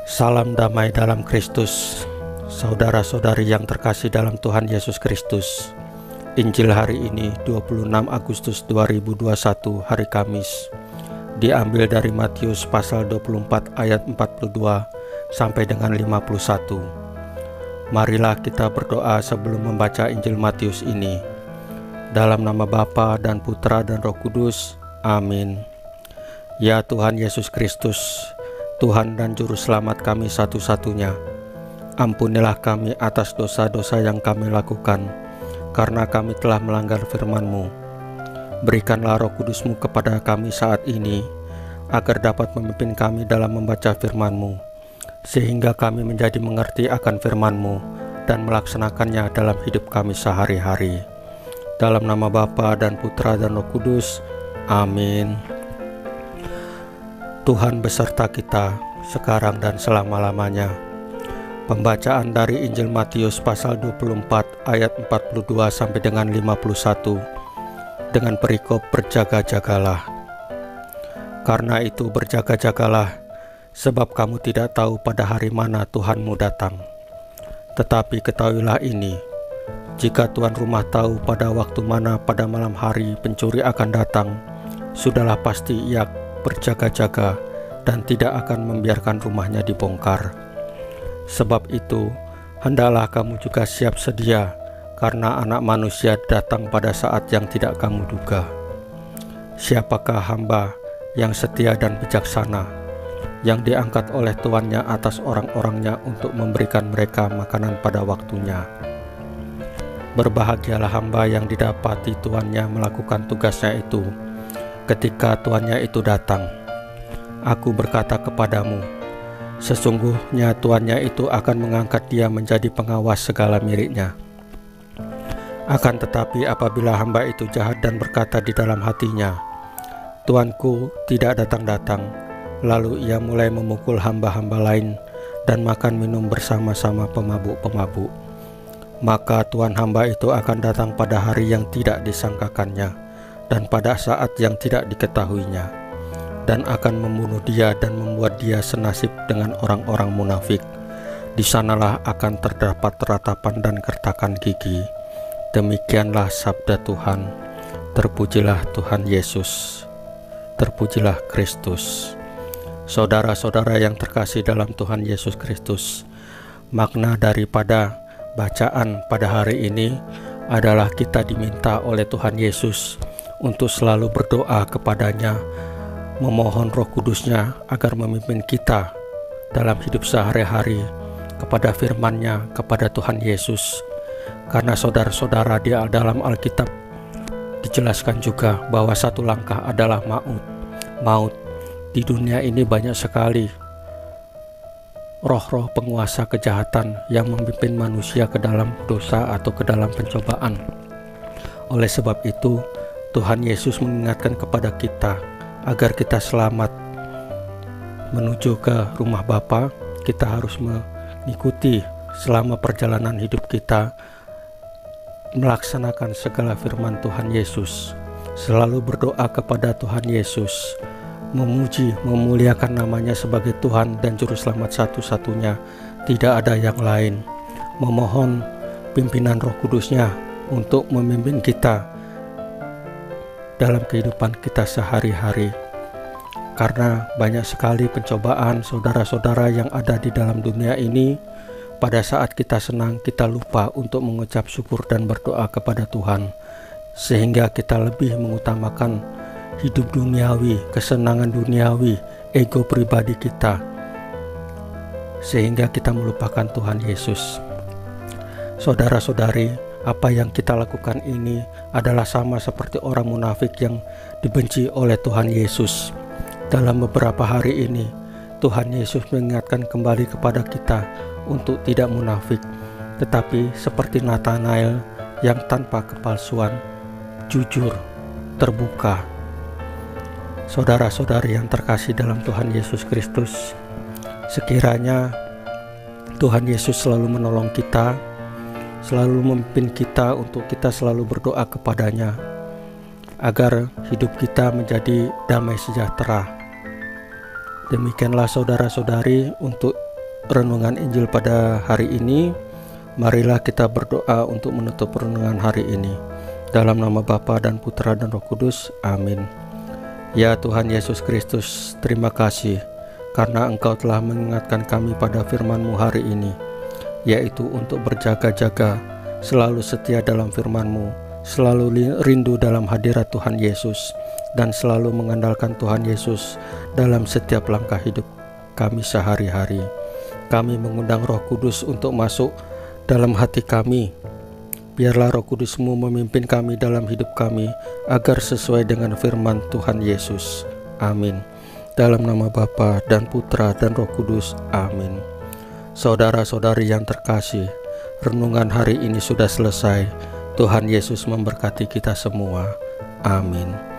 Salam damai dalam Kristus, saudara-saudari yang terkasih dalam Tuhan Yesus Kristus. Injil hari ini 26 Agustus 2021 hari Kamis, diambil dari Matius pasal 24 ayat 42 sampai dengan 51. Marilah kita berdoa sebelum membaca Injil Matius ini. Dalam nama Bapa dan Putra dan Roh Kudus, amin. Ya Tuhan Yesus Kristus, Tuhan dan Juru Selamat kami satu-satunya, ampunilah kami atas dosa-dosa yang kami lakukan, karena kami telah melanggar firman-Mu. Berikanlah Roh Kudus-Mu kepada kami saat ini, agar dapat memimpin kami dalam membaca firman-Mu, sehingga kami menjadi mengerti akan firman-Mu dan melaksanakannya dalam hidup kami sehari-hari. Dalam nama Bapa dan Putra dan Roh Kudus, amin. Tuhan beserta kita sekarang dan selama-lamanya. Pembacaan dari Injil Matius pasal 24 ayat 42 sampai dengan 51 dengan perikop berjaga-jagalah. Karena itu berjaga-jagalah, sebab kamu tidak tahu pada hari mana Tuhanmu datang. Tetapi ketahuilah ini, jika tuan rumah tahu pada waktu mana pada malam hari pencuri akan datang, sudahlah pasti ia berjaga-jaga dan tidak akan membiarkan rumahnya dibongkar. Sebab itu, hendaklah kamu juga siap sedia, karena Anak Manusia datang pada saat yang tidak kamu duga. Siapakah hamba yang setia dan bijaksana, yang diangkat oleh tuannya atas orang-orangnya untuk memberikan mereka makanan pada waktunya? Berbahagialah hamba yang didapati tuannya melakukan tugasnya itu ketika tuannya itu datang. Aku berkata kepadamu, sesungguhnya tuannya itu akan mengangkat dia menjadi pengawas segala miliknya. Akan tetapi apabila hamba itu jahat dan berkata di dalam hatinya, Tuanku tidak datang-datang, lalu ia mulai memukul hamba-hamba lain dan makan minum bersama-sama pemabuk-pemabuk, maka tuan hamba itu akan datang pada hari yang tidak disangkakannya dan pada saat yang tidak diketahuinya, dan akan membunuh dia dan membuat dia senasib dengan orang-orang munafik. Di sanalah akan terdapat ratapan dan kertakan gigi. Demikianlah sabda Tuhan. Terpujilah Tuhan Yesus. Terpujilah Kristus. Saudara-saudara yang terkasih dalam Tuhan Yesus Kristus, makna daripada bacaan pada hari ini adalah kita diminta oleh Tuhan Yesus untuk selalu berdoa kepadanya, memohon Roh Kudus-Nya agar memimpin kita dalam hidup sehari-hari kepada firman-Nya, kepada Tuhan Yesus. Karena saudara-saudara, di dalam Alkitab dijelaskan juga bahwa satu langkah adalah maut. Di dunia ini banyak sekali roh-roh penguasa kejahatan yang memimpin manusia ke dalam dosa atau ke dalam pencobaan. Oleh sebab itu, Tuhan Yesus mengingatkan kepada kita agar kita selamat menuju ke rumah Bapa. Kita harus mengikuti selama perjalanan hidup kita, melaksanakan segala firman Tuhan Yesus, selalu berdoa kepada Tuhan Yesus, memuji, memuliakan namanya sebagai Tuhan dan Juru Selamat satu-satunya, tidak ada yang lain. Memohon pimpinan Roh Kudus-Nya untuk memimpin kita dalam kehidupan kita sehari-hari. Karena banyak sekali pencobaan saudara-saudara yang ada di dalam dunia ini. Pada saat kita senang, kita lupa untuk mengucap syukur dan berdoa kepada Tuhan, sehingga kita lebih mengutamakan hidup duniawi, kesenangan duniawi, ego pribadi kita, sehingga kita melupakan Tuhan Yesus. Saudara-saudari, apa yang kita lakukan ini adalah sama seperti orang munafik yang dibenci oleh Tuhan Yesus. Dalam beberapa hari ini, Tuhan Yesus mengingatkan kembali kepada kita untuk tidak munafik, tetapi seperti Nathanael yang tanpa kepalsuan, jujur, terbuka. Saudara-saudari yang terkasih dalam Tuhan Yesus Kristus, sekiranya Tuhan Yesus selalu menolong kita, selalu memimpin kita untuk kita selalu berdoa kepadanya, agar hidup kita menjadi damai sejahtera. Demikianlah saudara-saudari, untuk renungan Injil pada hari ini. Marilah kita berdoa untuk menutup renungan hari ini. Dalam nama Bapa dan Putra dan Roh Kudus. Amin. Ya Tuhan Yesus Kristus, terima kasih karena Engkau telah mengingatkan kami pada firman-Mu hari ini, yaitu untuk berjaga-jaga, selalu setia dalam firman-Mu, selalu rindu dalam hadirat Tuhan Yesus, dan selalu mengandalkan Tuhan Yesus dalam setiap langkah hidup kami sehari-hari. Kami mengundang Roh Kudus untuk masuk dalam hati kami. Biarlah Roh Kudus-Mu memimpin kami dalam hidup kami, agar sesuai dengan firman Tuhan Yesus. Amin. Dalam nama Bapa dan Putra dan Roh Kudus. Amin. Saudara-saudari yang terkasih, renungan hari ini sudah selesai. Tuhan Yesus memberkati kita semua. Amin.